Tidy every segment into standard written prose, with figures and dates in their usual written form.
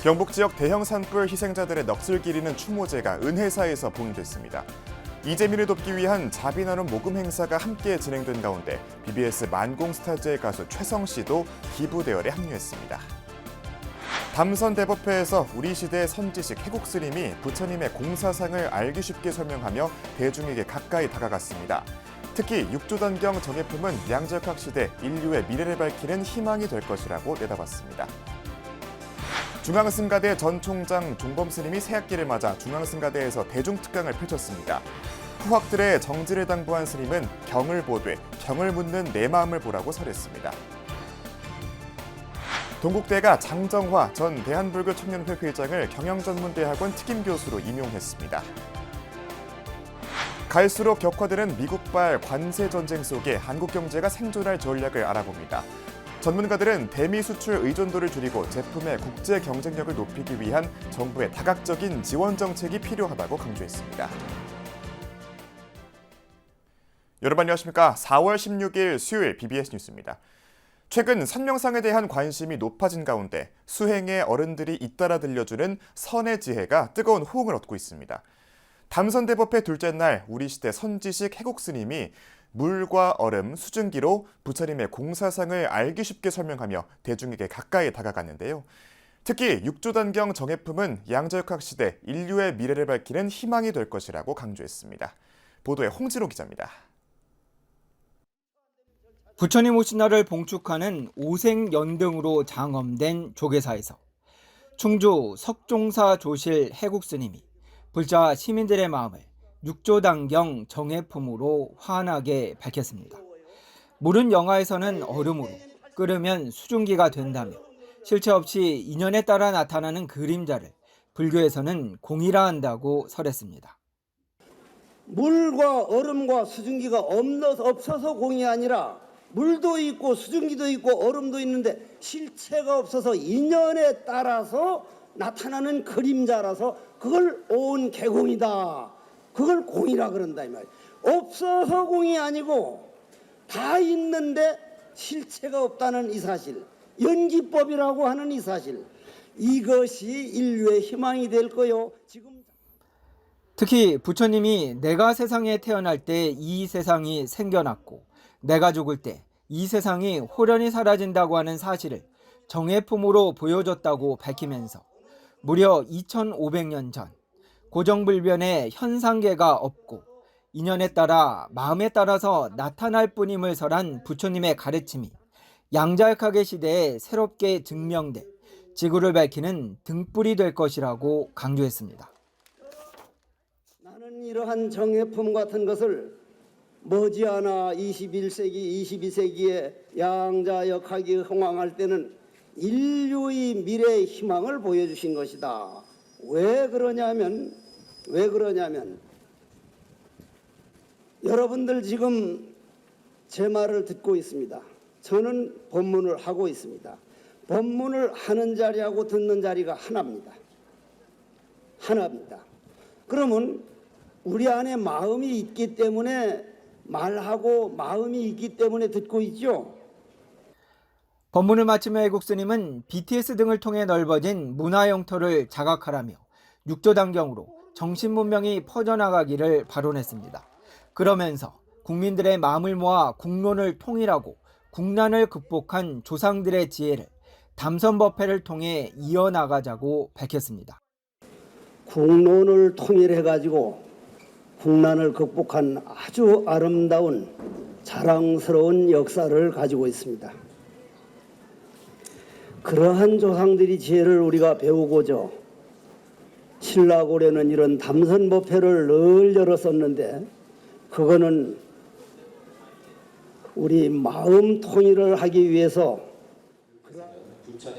경북 지역 대형 산불 희생자들의 넋을 기리는 추모제가 은혜사에서 봉인됐습니다. 이재민을 돕기 위한 자비나눔 모금 행사가 함께 진행된 가운데 BBS 만공스타즈의 가수 최성 씨도 기부 대열에 합류했습니다. 담선 대법회에서 우리 시대의 선지식 해국 스님이 부처님의 공사상을 알기 쉽게 설명하며 대중에게 가까이 다가갔습니다. 특히 육조단경 정예품은 양자역학 시대 인류의 미래를 밝히는 희망이 될 것이라고 내다봤습니다. 중앙승가대 전 총장 종범 스님이 새학기를 맞아 중앙승가대에서 대중특강을 펼쳤습니다. 후학들의 정지를 당부한 스님은 경을 보되 경을 묻는 내 마음을 보라고 설했습니다. 동국대가 장정화 전 대한불교 청년회 회장을 경영전문대학원 특임교수로 임용했습니다. 갈수록 격화되는 미국발 관세 전쟁 속에 한국 경제가 생존할 전략을 알아봅니다. 전문가들은 대미 수출 의존도를 줄이고 제품의 국제 경쟁력을 높이기 위한 정부의 다각적인 지원 정책이 필요하다고 강조했습니다. 여러분 안녕하십니까? 4월 16일 수요일 BBS 뉴스입니다. 최근 선명상에 대한 관심이 높아진 가운데 수행의 어른들이 잇따라 들려주는 선의 지혜가 뜨거운 호응을 얻고 있습니다. 담선대법회 둘째 날 우리 시대 선지식 해국 스님이 물과 얼음, 수증기로 부처님의 공사상을 알기 쉽게 설명하며 대중에게 가까이 다가갔는데요. 특히 육조단경 정예품은 양자역학 시대 인류의 미래를 밝히는 희망이 될 것이라고 강조했습니다. 보도에 홍진호 기자입니다. 부처님 오신 날을 봉축하는 오색연등으로 장엄된 조계사에서 충주 석종사 조실 해국 스님이 불자 시민들의 마음을 육조단경 정예품으로 환하게 밝혔습니다. 물은 영하에서는 얼음으로, 끓으면 수증기가 된다며 실체 없이 인연에 따라 나타나는 그림자를 불교에서는 공이라 한다고 설했습니다. 물과 얼음과 수증기가 없어서 공이 아니라 물도 있고 수증기도 있고 얼음도 있는데 실체가 없어서 인연에 따라서 나타나는 그림자라서 그걸 온 개공이다. 그걸 공이라 그런다 이 말이야. 없어서 공이 아니고 다 있는데 실체가 없다는 이 사실, 연기법이라고 하는 이 사실, 이것이 인류의 희망이 될 거요. 지금 특히 부처님이 내가 세상에 태어날 때 이 세상이 생겨났고 내가 죽을 때 이 세상이 호련히 사라진다고 하는 사실을 정예품으로 보여줬다고 밝히면서 무려 2500년 전 고정불변의 현상계가 없고 인연에 따라 마음에 따라서 나타날 뿐임을 설한 부처님의 가르침이 양자역학의 시대에 새롭게 증명돼 지구를 밝히는 등불이 될 것이라고 강조했습니다. 나는 이러한 정예품 같은 것을 머지않아 21세기, 22세기에 양자역학이 흥황할 때는 인류의 미래의 희망을 보여주신 것이다. 왜 그러냐면 여러분들 지금 제 말을 듣고 있습니다. 저는 법문을 하고 있습니다. 법문을 하는 자리하고 듣는 자리가 하나입니다. 그러면 우리 안에 마음이 있기 때문에 말하고 마음이 있기 때문에 듣고 있죠. 법문을 마치며 애국 스님은 BTS 등을 통해 넓어진 문화 영토를 자각하라며 육조단경으로 정신문명이 퍼져나가기를 발언했습니다. 그러면서 국민들의 마음을 모아 국론을 통일하고 국난을 극복한 조상들의 지혜를 담선법회를 통해 이어나가자고 밝혔습니다. 국론을 통일해가지고 국난을 극복한 아주 아름다운 자랑스러운 역사를 가지고 있습니다. 그러한 조상들의 지혜를 우리가 배우고자 신라고려는 이런 담선법회를 늘 열었었는데 그거는 우리 마음 통일을 하기 위해서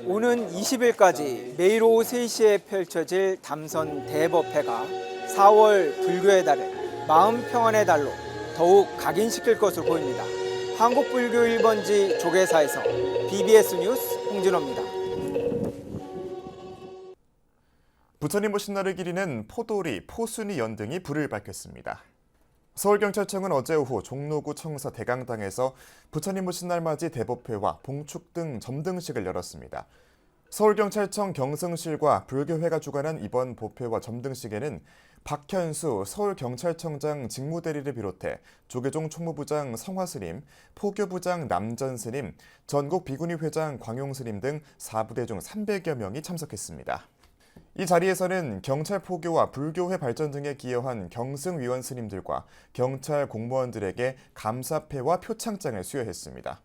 오는 20일까지 매일 오후 3시에 펼쳐질 담선 대법회가 4월 불교의 달을 마음평안의 달로 더욱 각인시킬 것으로 보입니다. 한국불교 1번지 조계사에서 BBS 뉴스 홍진호입니다. 부처님 오신 날을 기리는 포도리, 포순이 연등이 불을 밝혔습니다. 서울경찰청은 어제 오후 종로구 청사 대강당에서 부처님 오신 날 맞이 대법회와 봉축 등 점등식을 열었습니다. 서울경찰청 경승실과 불교회가 주관한 이번 법회와 점등식에는 박현수 서울경찰청장 직무대리를 비롯해 조계종 총무부장 성화스님, 포교부장 남전스님, 전국 비구니 회장 광용스님 등 4부대 중 300여 명이 참석했습니다. 이 자리에서는 경찰 포교와 불교회 발전 등에 기여한 경승위원 스님들과 경찰 공무원들에게 감사패와 표창장을 수여했습니다.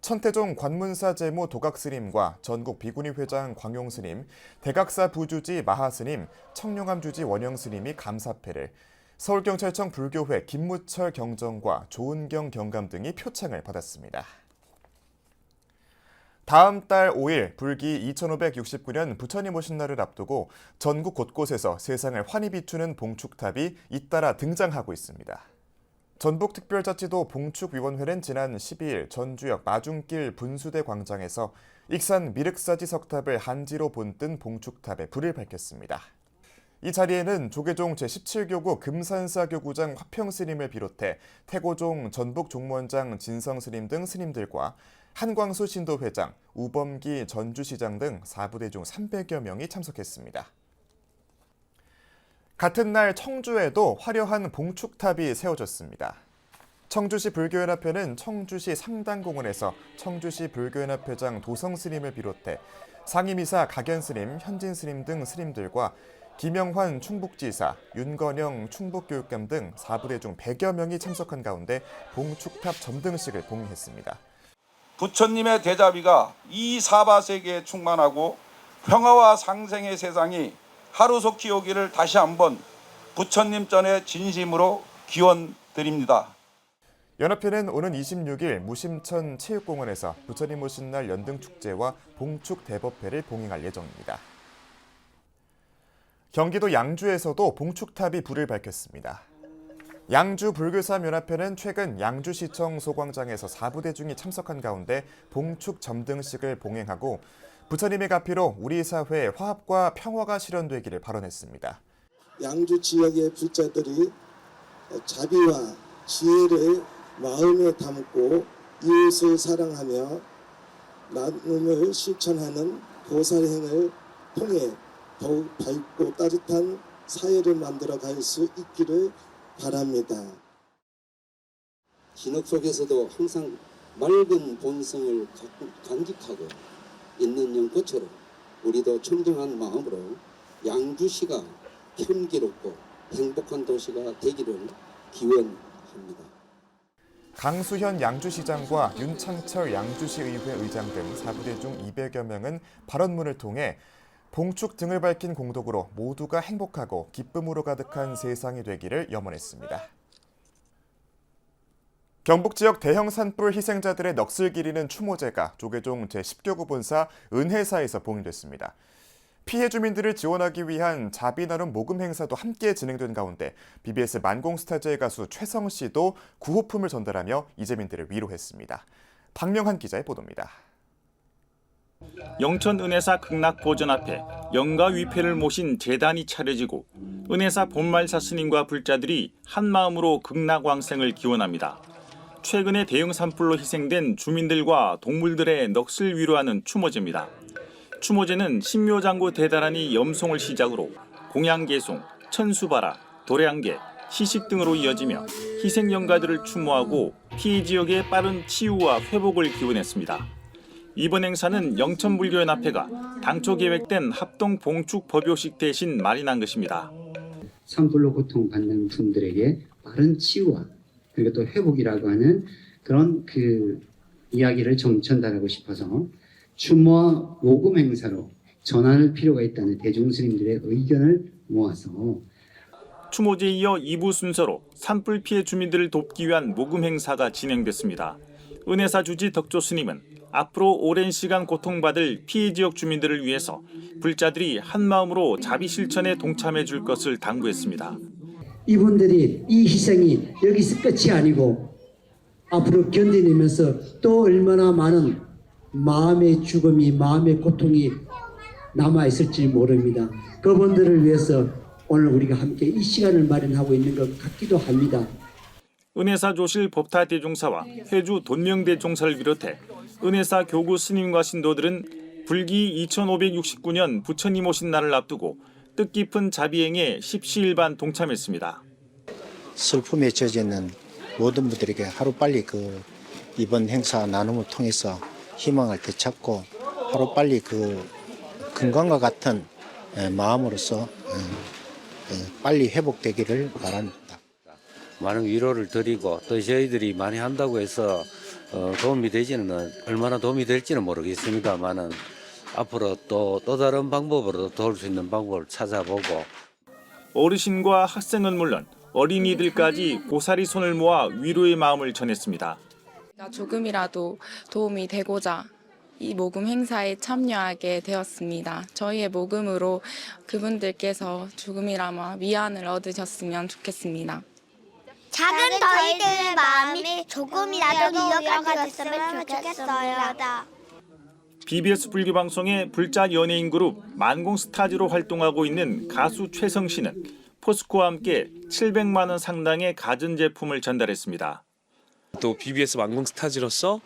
천태종 관문사 제무 도각스님과 전국 비구니 회장 광용스님, 대각사 부주지 마하스님, 청룡암 주지 원영스님이 감사패를, 서울경찰청 불교회 김무철 경정과 조은경 경감 등이 표창을 받았습니다. 다음 달 5일 불기 2569년 부처님 오신 날을 앞두고 전국 곳곳에서 세상을 환히 비추는 봉축탑이 잇따라 등장하고 있습니다. 전북특별자치도 봉축위원회는 지난 12일 전주역 마중길 분수대 광장에서 익산 미륵사지 석탑을 한지로 본뜬 봉축탑에 불을 밝혔습니다. 이 자리에는 조계종 제17교구 금산사 교구장 화평스님을 비롯해 태고종 전북종무원장 진성스님 등 스님들과 한광수 신도회장, 우범기 전주시장 등 4부대 중 300여 명이 참석했습니다. 같은 날 청주에도 화려한 봉축탑이 세워졌습니다. 청주시 불교연합회는 청주시 상당공원에서 청주시 불교연합회장 도성스님을 비롯해 상임이사 각연스님, 현진스님 등 스님들과 김영환 충북지사, 윤건영 충북교육감 등 4부대 중 100여 명이 참석한 가운데 봉축탑 점등식을 봉행했습니다. 부처님의 대자비가 이 사바세계에 충만하고 평화와 상생의 세상이 하루속히 오기를 다시 한번 부처님 전에 진심으로 기원드립니다. 연합회는 오는 26일 무심천 체육공원에서 부처님 오신 날 연등축제와 봉축 대법회를 봉행할 예정입니다. 경기도 양주에서도 봉축탑이 불을 밝혔습니다. 양주 불교사연합회는 최근 양주시청 소광장에서 4부대 중이 참석한 가운데 봉축 점등식을 봉행하고 부처님의 가피로 우리 사회의 화합과 평화가 실현되기를 발언했습니다. 양주 지역의 불자들이 자비와 지혜를 마음에 담고 이웃을 사랑하며 나눔을 실천하는 보살행을 통해 더욱 밝고 따뜻한 사회를 만들어 갈 수 있기를 바랍니다. 진흙 속에서도 항상 맑은 본성을 간직하고 있는 연꽃처럼 우리도 청정한 마음으로 양주시가 향기롭고 행복한 도시가 되기를 기원합니다. 강수현 양주시장과 윤창철 양주시의회 의장 등 4부대 중 200여 명은 발언문을 통해 봉축 등을 밝힌 공덕으로 모두가 행복하고 기쁨으로 가득한 세상이 되기를 염원했습니다. 경북 지역 대형 산불 희생자들의 넋을 기리는 추모제가 조계종 제10교구 본사 은혜사에서 봉인됐습니다. 피해 주민들을 지원하기 위한 자비 나눔 모금 행사도 함께 진행된 가운데 BBS 만공스타즈의 가수 최성 씨도 구호품을 전달하며 이재민들을 위로했습니다. 박명한 기자의 보도입니다. 영천 은혜사 극락보전 앞에 영가 위패를 모신 제단이 차려지고 은혜사 본말사 스님과 불자들이 한마음으로 극락왕생을 기원합니다. 최근에 대형 산불로 희생된 주민들과 동물들의 넋을 위로하는 추모제입니다. 추모제는 신묘장구 대다란이 염송을 시작으로 공양개송, 천수바라, 도량개, 시식 등으로 이어지며 희생영가들을 추모하고 피해 지역의 빠른 치유와 회복을 기원했습니다. 이번 행사는 영천불교연합회가 당초 계획된 합동 봉축 법요식 대신 마련한 것입니다. 산불로 고통받는 분들에게 빠른 치유와 그리고 또 회복이라고 하는 그런 이야기를 전달하고 싶어서 추모와 모금 행사로 전환할 필요가 있다는 대중스님들의 의견을 모아서 추모제에 이어 2부 순서로 산불 피해 주민들을 돕기 위한 모금 행사가 진행됐습니다. 은혜사 주지 덕조 스님은 앞으로 오랜 시간 고통받을 피해 지역 주민들을 위해서 불자들이 한마음으로 자비 실천에 동참해 줄 것을 당부했습니다. 이분들이 이 희생이 여기서 끝이 아니고 앞으로 견뎌내면서 또 얼마나 많은 마음의 죽음이 마음의 고통이 남아있을지 모릅니다. 그분들을 위해서 오늘 우리가 함께 이 시간을 마련하고 있는 것 같기도 합니다. 은혜사 조실 법타 대종사와 회주 돈명 대종사를 비롯해 은혜사 교구 스님과 신도들은 불기 2569년 부처님 오신 날을 앞두고 뜻깊은 자비행에 십시일반 동참했습니다. 슬픔에 젖어 있는 모든 분들에게 하루빨리 이번 행사 나눔을 통해서 희망을 되찾고 하루빨리 건강과 같은 마음으로서 빨리 회복되기를 바랍니다. 많은 위로를 드리고 또 저희들이 많이 한다고 해서 도움이 되지는 얼마나 도움이 될지는 모르겠습니다만은 앞으로 또 다른 방법으로 도울 수 있는 방법을 찾아보고 어르신과 학생은 물론 어린이들까지 고사리 손을 모아 위로의 마음을 전했습니다. 조금이라도 도움이 되고자 이 모금 행사에 참여하게 되었습니다. 저희의 모금으로 그분들께서 조금이나마 위안을 얻으셨으면 좋겠습니다. 작은 저희들의 마음이 조금이라도 위로가 됐으면 좋겠어요. BBS 불교방송의 불자 연예인 그룹 만공스타즈로 활동하고 있는 가수 최성 씨는 포스코와 함께 700만 원 상당의 가전제품을 전달했습니다. 또 BBS 만공스타즈로서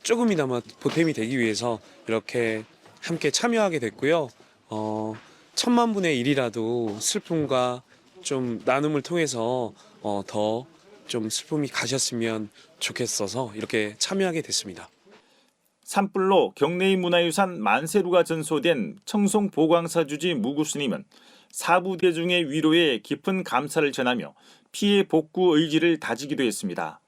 조금이나마 보탬이 되기 위해서 이렇게 함께 참여하게 됐고요. 1000만 분의 1이라도 슬픔과 좀 나눔을 통해서 더 좀 슬픔이 가셨으면 좋겠어서 이렇게 참여하게 됐습니다. 산불로 경내의 문화유산 만세루가 전소된 청송 보광사주지 무구스님은 사부대중의 위로에 깊은 감사를 전하며 피해 복구 의지를 다지기도 했습니다.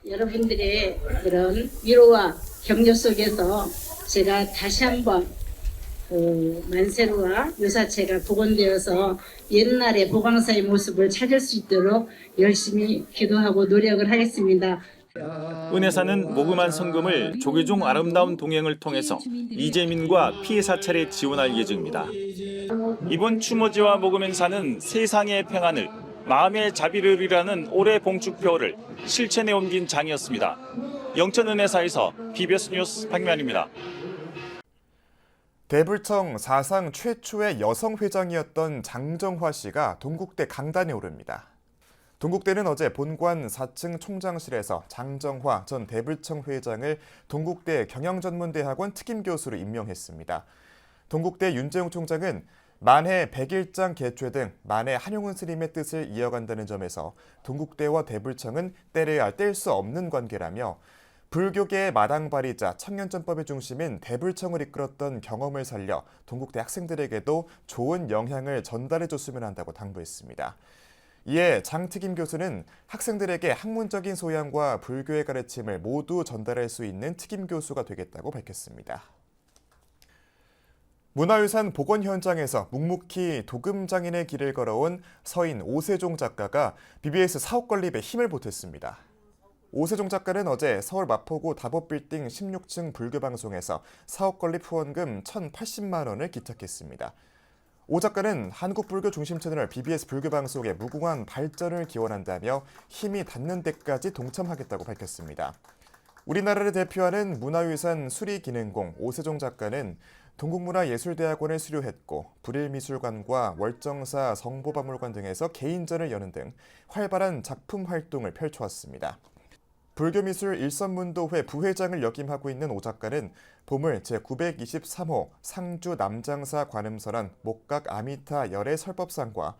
여러분들의 그런 위로와 격려 속에서 제가 다시 한번 만세루와 유사체가 복원되어서 옛날의 보광사의 모습을 찾을 수 있도록 열심히 기도하고 노력을 하겠습니다. 은혜사는 모금한 성금을 조계종 아름다운 동행을 통해서 이재민과 피해 사찰에 지원할 예정입니다. 이번 추모제와 모금 행사는 세상의 평안을, 마음의 자비를 위라는 올해 봉축표를 실천에 옮긴 장이었습니다. 영천은혜사에서 BBS 뉴스 박면입니다. 대불청 사상 최초의 여성 회장이었던 장정화 씨가 동국대 강단에 오릅니다. 동국대는 어제 본관 4층 총장실에서 장정화 전 대불청 회장을 동국대 경영전문대학원 특임교수로 임명했습니다. 동국대 윤재용 총장은 만해 100일장 개최 등 만해 한용운 스님의 뜻을 이어간다는 점에서 동국대와 대불청은 떼려야 뗄 수 없는 관계라며 불교계의 마당발이자 청년전법의 중심인 대불청을 이끌었던 경험을 살려 동국대 학생들에게도 좋은 영향을 전달해줬으면 한다고 당부했습니다. 이에 장 특임 교수는 학생들에게 학문적인 소양과 불교의 가르침을 모두 전달할 수 있는 특임 교수가 되겠다고 밝혔습니다. 문화유산 복원 현장에서 묵묵히 도금장인의 길을 걸어온 서인 오세종 작가가 BBS 사옥건립에 힘을 보탰습니다. 오세종 작가는 어제 서울 마포구 다보빌딩 16층 불교방송에서 사옥건립 후원금 1,080만 원을 기탁했습니다. 오 작가는 한국불교 중심 채널 BBS 불교방송의 무궁한 발전을 기원한다며 힘이 닿는 데까지 동참하겠다고 밝혔습니다. 우리나라를 대표하는 문화유산 수리기능공 오세종 작가는 동국문화예술대학원을 수료했고 불일미술관과 월정사 성보박물관 등에서 개인전을 여는 등 활발한 작품 활동을 펼쳐왔습니다. 불교미술 일선문도회 부회장을 역임하고 있는 오 작가는 보물 제923호 상주 남장사 관음설한 목각 아미타 열애 설법상과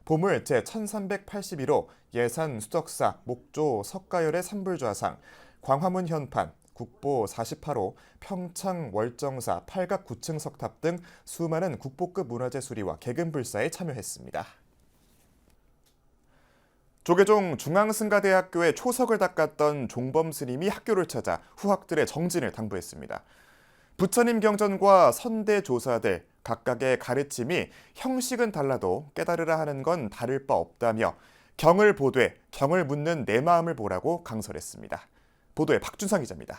보물 제1381호 예산 수덕사 목조 석가열의 삼불좌상 광화문 현판 국보 48호 평창 월정사 팔각 9층 석탑 등 수많은 국보급 문화재 수리와 개근불사에 참여했습니다. 조계종 중앙승가대학교의 초석을 닦았던 종범 스님이 학교를 찾아 후학들의 정진을 당부했습니다. 부처님 경전과 선대 조사들 각각의 가르침이 형식은 달라도 깨달으라 하는 건 다를 바 없다며 경을 보되 경을 묻는 내 마음을 보라고 강설했습니다. 보도에 박준상 기자입니다.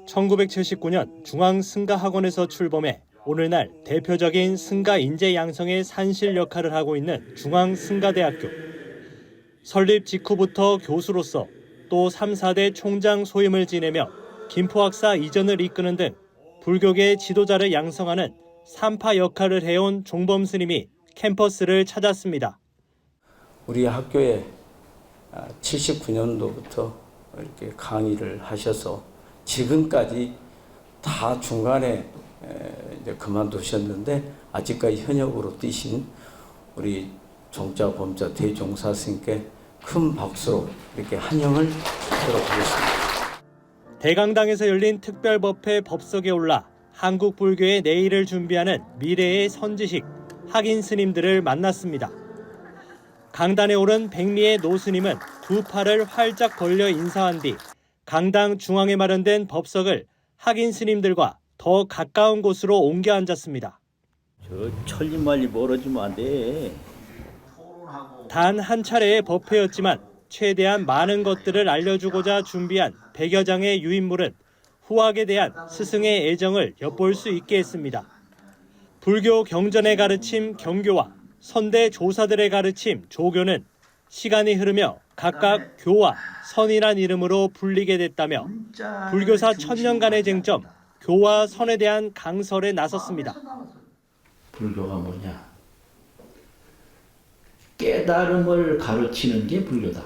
1979년 중앙승가학원에서 출범해 오늘날 대표적인 승가 인재 양성의 산실 역할을 하고 있는 중앙승가대학교. 설립 직후부터 교수로서 또 3, 4대 총장 소임을 지내며 김포학사 이전을 이끄는 등 불교계 지도자를 양성하는 산파 역할을 해온 종범 스님이 캠퍼스를 찾았습니다. 우리 학교에 79년도부터 이렇게 강의를 하셔서 지금까지 다 중간에 이제 그만두셨는데 아직까지 현역으로 뛰신 우리 종자범자 대종사 스님께 큰 박수로 이렇게 환영을 하도록 하겠습니다. 대강당에서 열린 특별법회 법석에 올라 한국 불교의 내일을 준비하는 미래의 선지식 학인 스님들을 만났습니다. 강단에 오른 백미의 노스님은 두 팔을 활짝 벌려 인사한 뒤 강당 중앙에 마련된 법석을 학인 스님들과 더 가까운 곳으로 옮겨 앉았습니다. 저 천리말리 멀어지면 안 돼. 단 한 차례의 법회였지만 최대한 많은 것들을 알려주고자 준비한 100여 장의 유인물은 후학에 대한 스승의 애정을 엿볼 수 있게 했습니다. 불교 경전의 가르침 경교와 선대 조사들의 가르침 조교는 시간이 흐르며 각각 교와 선이란 이름으로 불리게 됐다며 불교사 1000년간의 쟁점, 교와 선에 대한 강설에 나섰습니다. 불교가 뭐냐? 깨달음을 가르치는 게 불교다.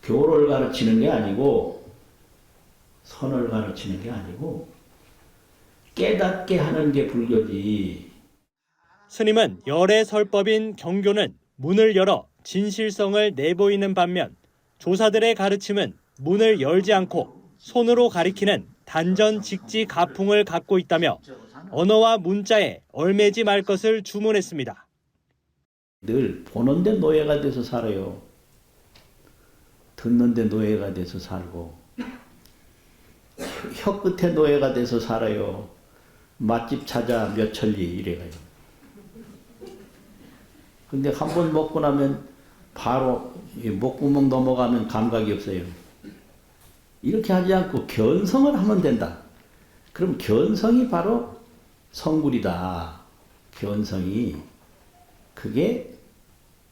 교를 가르치는 게 아니고 선을 가르치는 게 아니고 깨닫게 하는 게 불교지. 스님은 열의 설법인 경교는 문을 열어 진실성을 내보이는 반면 조사들의 가르침은 문을 열지 않고 손으로 가리키는 단전직지 가풍을 갖고 있다며 언어와 문자에 얽매지 말 것을 주문했습니다. 늘 보는데 노예가 돼서 살아요. 듣는데 노예가 돼서 살고 혀 끝에 노예가 돼서 살아요. 맛집 찾아 몇 천리 이래가요. 근데 한 번 먹고 나면 바로 목구멍 넘어가면 감각이 없어요. 이렇게 하지 않고 견성을 하면 된다. 그럼 견성이 바로 성불이다. 견성이 그게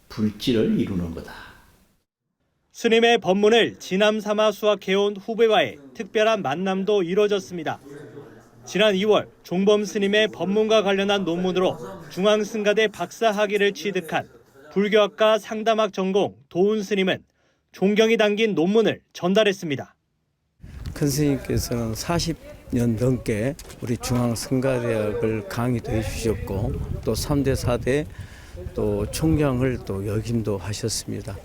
불지를 이루는 거다. 스님의 법문을 진함 삼아 수학해온 후배와의 특별한 만남도 이뤄졌습니다. 지난 2월 종범 스님의 법문과 관련한 논문으로 중앙승가대 박사학위를 취득한 불교학과 상담학 전공 도훈 스님은 존경이 담긴 논문을 전달했습니다. 큰 스님께서는 40년 넘게 우리 중앙승가대학을 강의도 해주셨고 또 3대 4대 또 총장을 또 역임도 하셨습니다.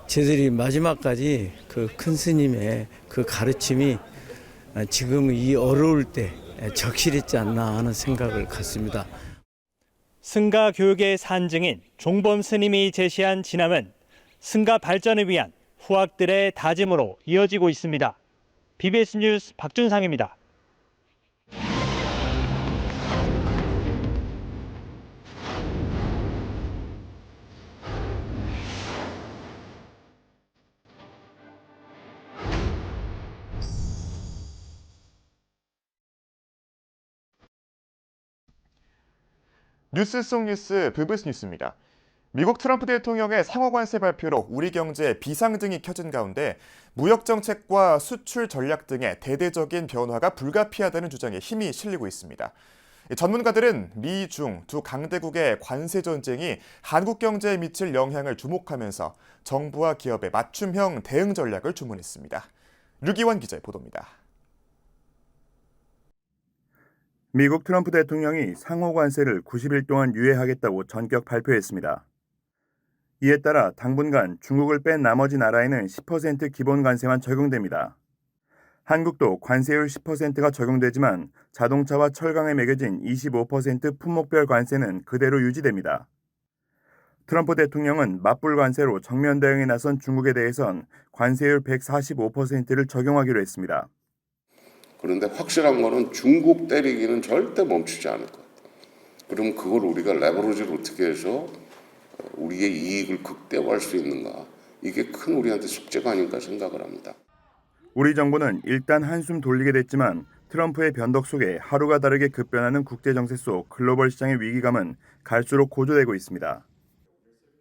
저희들이 마지막까지 그 큰 스님의 그 가르침이 지금 이 어려울 때 적실했지 않나 하는 생각을 갖습니다. 승가 교육의 산증인 종범 스님이 제시한 진함은 승가 발전을 위한 후학들의 다짐으로 이어지고 있습니다. BBS 뉴스 박준상입니다. 뉴스 속 뉴스 BBS 뉴스입니다. 미국 트럼프 대통령의 상호관세 발표로 우리 경제에 비상등이 켜진 가운데 무역 정책과 수출 전략 등의 대대적인 변화가 불가피하다는 주장에 힘이 실리고 있습니다. 전문가들은 미, 중 두 강대국의 관세 전쟁이 한국 경제에 미칠 영향을 주목하면서 정부와 기업의 맞춤형 대응 전략을 주문했습니다. 류기원 기자의 보도입니다. 미국 트럼프 대통령이 상호 관세를 90일 동안 유예하겠다고 전격 발표했습니다. 이에 따라 당분간 중국을 뺀 나머지 나라에는 10% 기본 관세만 적용됩니다. 한국도 관세율 10%가 적용되지만 자동차와 철강에 매겨진 25% 품목별 관세는 그대로 유지됩니다. 트럼프 대통령은 맞불 관세로 정면 대응에 나선 중국에 대해선 관세율 145%를 적용하기로 했습니다. 그런데 확실한 거는 중국 때리기는 절대 멈추지 않을 것 같아요. 그럼 그걸 우리가 레버리지를 어떻게 해서 우리의 이익을 극대화할 수 있는가. 이게 큰 우리한테 숙제가 아닌가 생각을 합니다. 우리 정부는 일단 한숨 돌리게 됐지만 트럼프의 변덕 속에 하루가 다르게 급변하는 국제정세 속 글로벌 시장의 위기감은 갈수록 고조되고 있습니다.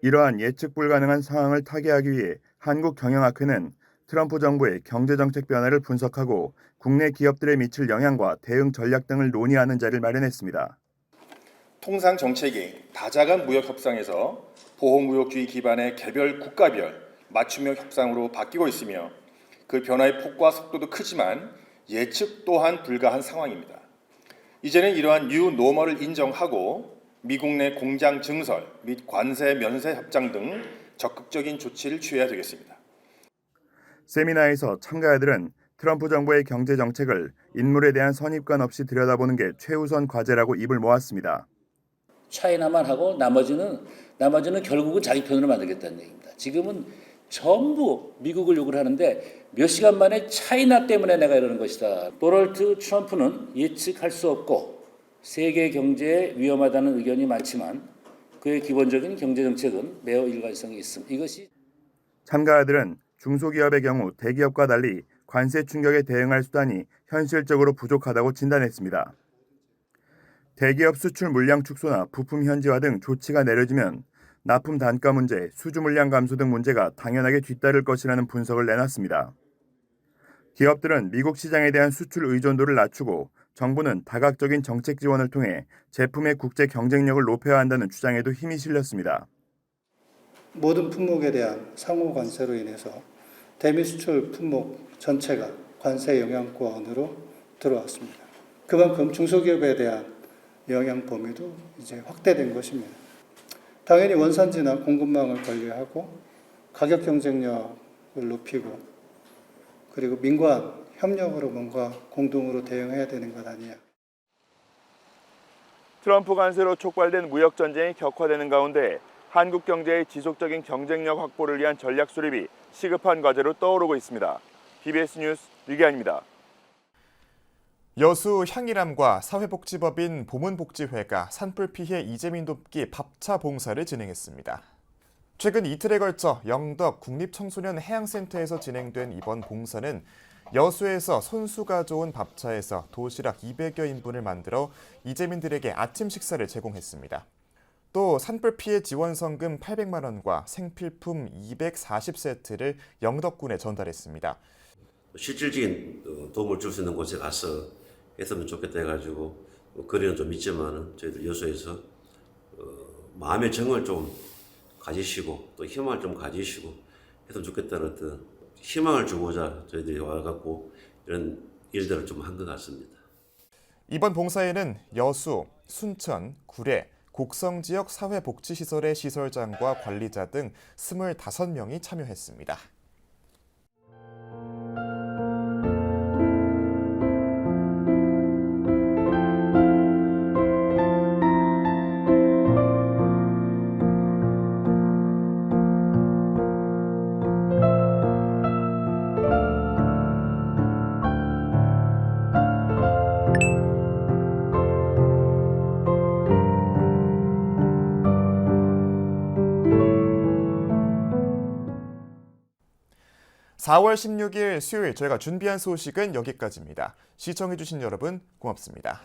이러한 예측 불가능한 상황을 타개하기 위해 한국경영학회는 트럼프 정부의 경제정책 변화를 분석하고 국내 기업들에 미칠 영향과 대응 전략 등을 논의하는 자리를 마련했습니다. 통상 정책이 다자간 무역 협상에서 보호무역주의 기반의 개별 국가별 맞춤형 협상으로 바뀌고 있으며 그 변화의 폭과 속도도 크지만 예측 또한 불가한 상황입니다. 이제는 이러한 뉴 노멀을 인정하고 미국 내 공장 증설 및 관세 면세 협정 등 적극적인 조치를 취해야 되겠습니다. 세미나에서 참가자들은 트럼프 정부의 경제 정책을 인물에 대한 선입관 없이 들여다보는 게 최우선 과제라고 입을 모았습니다. 차이나만 하고 나머지는 결국은 자기 편으로 만들겠다는 얘기입니다. 지금은 전부 미국을 욕을 하는데 몇 시간 만에 차이나 때문에 내가 이러는 것이다. 도널드 트럼프는 예측할 수 없고 세계 경제에 위험하다는 의견이 많지만 그의 기본적인 경제 정책은 매우 일관성이 있습니다. 이것이 참가자들은 중소기업의 경우 대기업과 달리 관세 충격에 대응할 수단이 현실적으로 부족하다고 진단했습니다. 대기업 수출 물량 축소나 부품 현지화 등 조치가 내려지면 납품 단가 문제, 수주 물량 감소 등 문제가 당연하게 뒤따를 것이라는 분석을 내놨습니다. 기업들은 미국 시장에 대한 수출 의존도를 낮추고 정부는 다각적인 정책 지원을 통해 제품의 국제 경쟁력을 높여야 한다는 주장에도 힘이 실렸습니다. 모든 품목에 대한 상호 관세로 인해서 대미 수출 품목 전체가 관세 영향권으로 들어왔습니다. 그만큼 중소기업에 대한 영향 범위도 이제 확대된 것입니다. 당연히 원산지나 공급망을 관리하고 가격 경쟁력을 높이고 그리고 민관 협력으로 뭔가 공동으로 대응해야 되는 것 아니냐. 트럼프 관세로 촉발된 무역 전쟁이 격화되는 가운데 한국 경제의 지속적인 경쟁력 확보를 위한 전략 수립이 시급한 과제로 떠오르고 있습니다. BBS 뉴스 류기환입니다. 여수 향일암과 사회복지법인 보문복지회가 산불 피해 이재민 돕기 밥차 봉사를 진행했습니다. 최근 이틀에 걸쳐 영덕 국립청소년 해양센터에서 진행된 이번 봉사는 여수에서 손수가 좋은 밥차에서 도시락 200여 인분을 만들어 이재민들에게 아침 식사를 제공했습니다. 또 산불 피해 지원 성금 800만 원과 생필품 240세트를 영덕군에 전달했습니다. 실질적인 도움을 줄 수 있는 곳에 가서 했으면 좋겠다 해가지고 거리는 좀 있지만 저희들 여수에서 마음의 정을 좀 가지시고 또 희망을 좀 가지시고 했으면 좋겠다는 어떤 희망을 주고자 저희들이 와갖고 이런 일들을 좀 한 것 같습니다. 이번 봉사에는 여수, 순천, 구례, 곡성 지역 사회복지시설의 시설장과 관리자 등 25명이 참여했습니다. (4월 16일) 수요일 저희가 준비한 소식은 여기까지입니다. 시청해주신 여러분 고맙습니다.